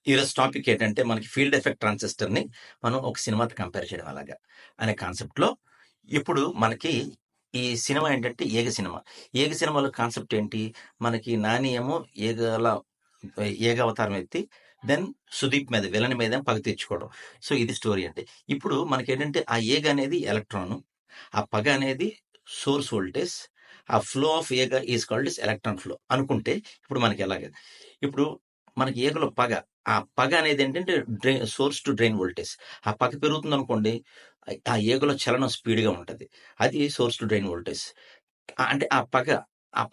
ఈరోజు టాపిక్ ఏంటంటే మనకి ఫీల్డ్ ఎఫెక్ట్ ట్రాన్సిస్టర్ ని మనం ఒక సినిమాతో కంపేర్ చేయడం అలాగా అనే కాన్సెప్ట్ లో ఇప్పుడు మనకి ఈ సినిమా ఏంటంటే ఏగ సినిమా. ఏగ సినిమాలో కాన్సెప్ట్ ఏంటి? మనకి నాని ఏమో ఏగ అవతారం ఎత్తి దెన్ సుదీప్ మీద విలన్ మీద పగ తీర్చుకోవడం. సో ఇది స్టోరీ అంటే ఇప్పుడు మనకి ఏంటంటే ఆ ఏగ అనేది ఎలక్ట్రాన్, ఆ పగ అనేది సోర్స్ వోల్టేజ్, ఆ ఫ్లో ఆఫ్ ఏగ is called is electron flow అనుకుంటే ఇప్పుడు మనకి ఎలాగ ఇప్పుడు మనకి ఏగలో పగ, ఆ పగ అనేది ఏంటంటే సోర్స్ టు డ్రైన్ వోల్టేజ్. ఆ పగ పెరుగుతుంది అనుకోండి, ఆ ఏగలో చలనం స్పీడ్ గా ఉంటది. అది సోర్స్ టు డ్రైన్ వోల్టేజ్. అంటే ఆ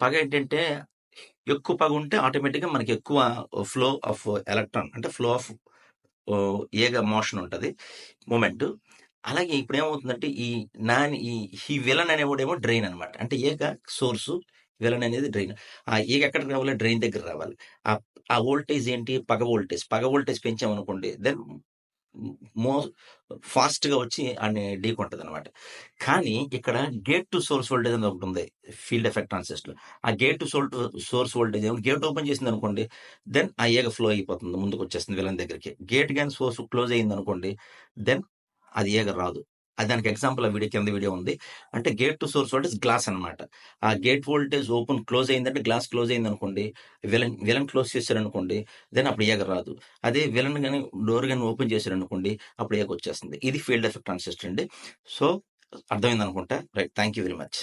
పగ ఏంటంటే ఎక్కువ పగ ఉంటే ఆటోమేటిక్ గా మనకి ఎక్కువ ఫ్లో ఆఫ్ ఎలక్ట్రాన్ అంటే ఫ్లో ఆఫ్ ఏగ మోషన్ ఉంటది, మూమెంట్. అలాగే ఇప్పుడు ఏమవుతుందంటే ఈ విలన్ అనేవాడేమో డ్రైన్ అన్నమాట. అంటే ఏగ సోర్సు, విలన్ అనేది డ్రైన్. ఆ ఏగ ఎక్కడికి రావాలి? డ్రైన్ దగ్గర రావాలి. ఆ ఆ వోల్టేజ్ ఏంటి? పగ వోల్టేజ్ పెంచామనుకోండి దెన్ మో ఫాస్ట్ గా వచ్చి ఆడిని ఢీకొంటది అనమాట. కానీ ఇక్కడ గేట్ టు సోర్స్ వోల్టేజ్ అనేది ఒకటి ఉంది ఫీల్డ్ ఎఫెక్ట్ ట్రాన్సిస్టర్. ఆ గేట్ టు సోర్స్ వోల్టేజ్ ఏమో గేట్ ఓపెన్ చేసింది అనుకోండి, దెన్ ఆ ఏగ ఫ్లో అయిపోతుంది, ముందుకు వచ్చేస్తుంది విలన్ దగ్గరికి. గేట్ కానీ సోర్స్ క్లోజ్ అయింది అనుకోండి, దెన్ అది ఏగ రాదు. అది దానికి ఎగ్జాంపుల్ ఆ వీడియో కింద వీడియో ఉంది. అంటే gate to source voltage glass అన్నమాట. ఆ గేట్ వోల్టేజ్ ఓపెన్ క్లోజ్ అయిందంటే గ్లాస్ క్లోజ్ అయింది అనుకోండి, విలన్ క్లోజ్ చేశారు అనుకోండి, దెన్ అప్పుడు ఏగ రాదు. అదే విలన్ గాని డోర్ గాని ఓపెన్ చేశారు అనుకోండి, అప్పుడు ఏగ వచ్చేస్తుంది. ఇది ఫీల్డ్ ఎఫెక్ట్ ట్రాన్సిస్టర్ అండి. సో అర్థమైంది అనుకుంటా. Right, thank you very much.